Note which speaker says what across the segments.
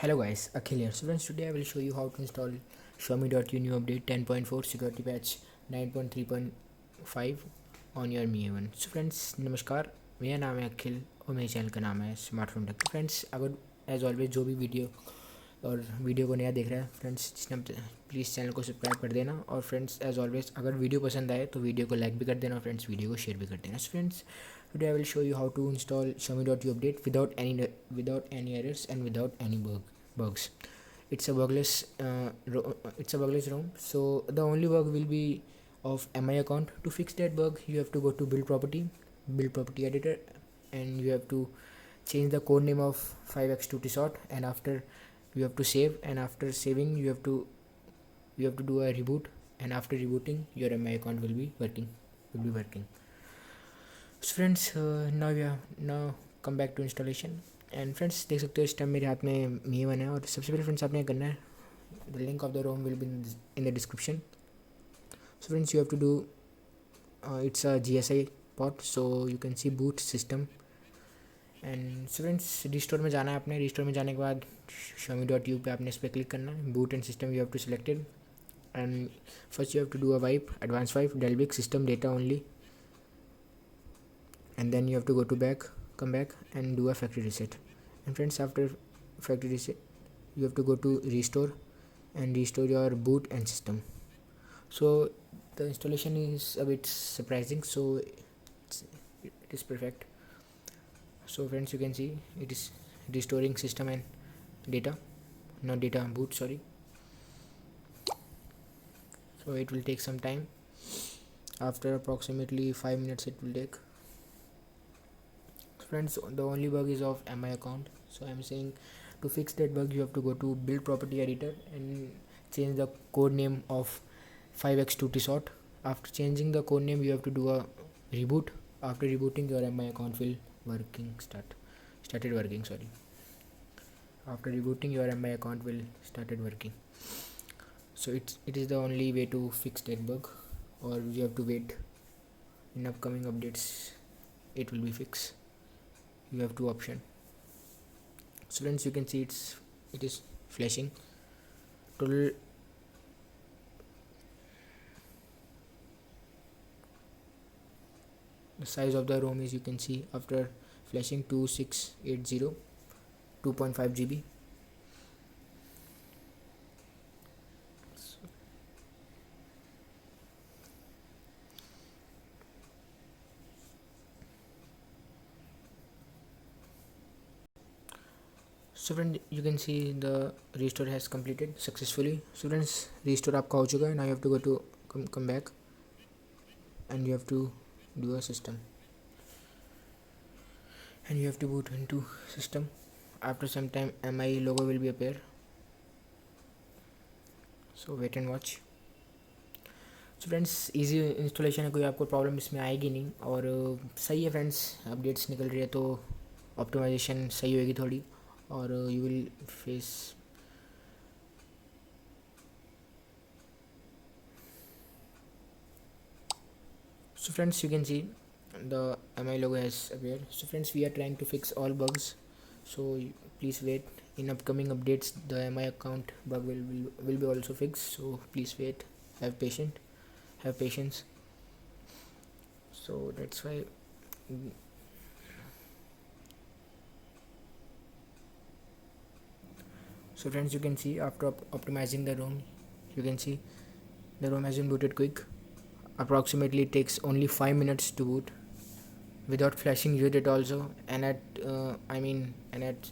Speaker 1: Hello guys, Akhil here. So friends, today I will show you how to install Xiaomi.eu new update 10.4 security patch 9.3.5 on your Mi A1. So friends, नमस्कार, मेरा नाम है अखिल और मेरे channel का नाम है स्मार्टफोन टेक। तो फ्रेंड्स, अगर एज ऑलवेज जो भी वीडियो को नया देख रहा है फ्रेंड्स, प्लीज़ चैनल को सब्सक्राइब कर देना। और फ्रेंड्स, एज ऑलवेज अगर वीडियो पसंद आए तो वीडियो को लाइक भी कर देना और फ्रेंड्स वीडियो को शेयर भी कर देना। So friends, today I will show you how to install Xiaomi.u update without any errors and without any bugs. It's a bugless ROM. So the only bug will be of MI account. To fix that bug, you have to go to build property editor, and you have to change the code name of 5x2 tsort, and after you have to save, and after saving you have to do a reboot, and after rebooting your MI account will be working. So friends, now come back to installation. And friends, देख सकते हो इस time मेरे हाथ में Mi A1 है। और सबसे पहले फ्रेंड्स, आपने करना है, the link of the rom will be in the description. So friends, you have to do it's a GSI pot, so you can see boot system. And so friends, restore में जाना है आपने. Restore में जाने के बाद Xiaomi.u पे आपने इस पर क्लिक करना है. Boot and system you have to selected, and first you have to do a wipe, advance wipe, Dalvik system data only, and then you have to go to come back and do a factory reset. And friends, after factory reset you have to go to restore and restore your boot and system. So the installation is a bit surprising, so it is perfect. So friends, you can see it is restoring system and data, not data, boot, sorry. So it will take some time. After approximately 5 minutes it will take. Friends, the only bug is of MI account, so I'm saying to fix that bug you have to go to build property editor and change the code name of 5x2 tsort. After changing the code name you have to do a reboot. After rebooting your MI account will started working, sorry. After rebooting your MI account will started working. So it is the only way to fix that bug, or you have to wait. In upcoming updates it will be fixed. You have two options. So friends, you can see it is flashing. Total the size of the ROM is, you can see after flashing, 2680 2.5 GB. So friend, you can see the restore has completed successfully. So friends, restore आपका हो चुका है. Now you have to go to come back and you have to do a system, and you have to boot into system. After some time MI logo will be appear, so wait and watch. So friends, easy installation है, कोई आपको problem इसमें आएगी नहीं. और सही है friends, updates निकल रही है तो ऑप्टिमाइजेशन सही होगी थोड़ी, और you will face. So friends, you can see the MI logo has appeared. So friends, we are trying to fix all bugs, so please wait. In upcoming updates the MI account bug will be also fixed, so please wait. Have patience. So that's why. So friends, you can see after optimizing the ROM, you can see the ROM has been booted quick. Approximately it takes only 5 minutes to boot without flashing UDT also, and at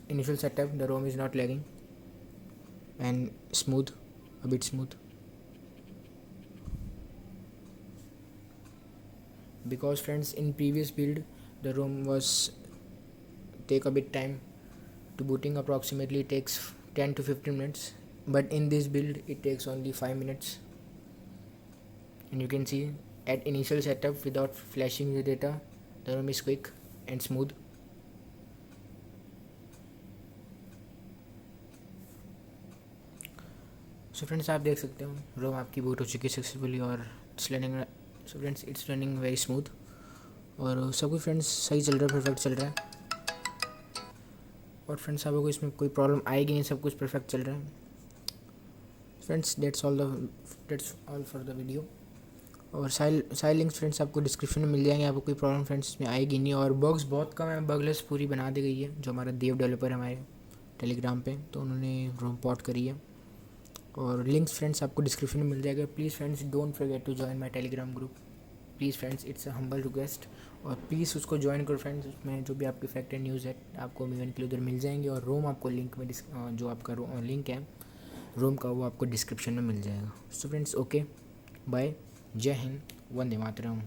Speaker 1: initial setup the ROM is not lagging and a bit smooth, because friends, in previous build the ROM was take a bit time to booting. Approximately it takes 10 to 15 minutes, but in this build it takes only 5 minutes. And you can see at initial setup without flashing the data, the ROM is quick and smooth. So friends, आप देख सकते हो ROM आपकी boot हो चुकी है successfully, और it's running. So friends, it's running very smooth, और सब कुछ फ्रेंड्स सही चल रहा है, परफेक्ट चल रहा है. और फ्रेंड्स आपको इसमें कोई प्रॉब्लम आएगी नहीं, सब कुछ परफेक्ट चल रहा है। Friends that's all for the video. और साइड लिंक्स फ्रेंड्स आपको डिस्क्रिप्शन में मिल जाएंगे, आपको कोई प्रॉब्लम फ्रेंड्स इसमें आएगी नहीं। और बग्स बहुत कम है, बगलेस पूरी बना दी गई है, जो हमारा देव डेवलपर है हमारे टेलीग्राम पे, तो उन्होंने रिपोर्ट करी है। और लिंक्स फ्रेंड्स आपको डिस्क्रिप्शन में मिल जाएगा। Please friends don't forget to join my Telegram group, please friends, it's a humble request. और प्लीज़ उसको ज्वाइन करो फ्रेंड्स, उसमें जो भी आपकी फैक्ट एंड न्यूज़ है आपको इवेंट के लिए उधर मिल जाएंगे। और रोम आपको लिंक में जो आपका लिंक है रोम का, वो आपको डिस्क्रिप्शन में मिल जाएगा। सो फ्रेंड्स ओके बाय, जय हिंद, वंदे मातरम।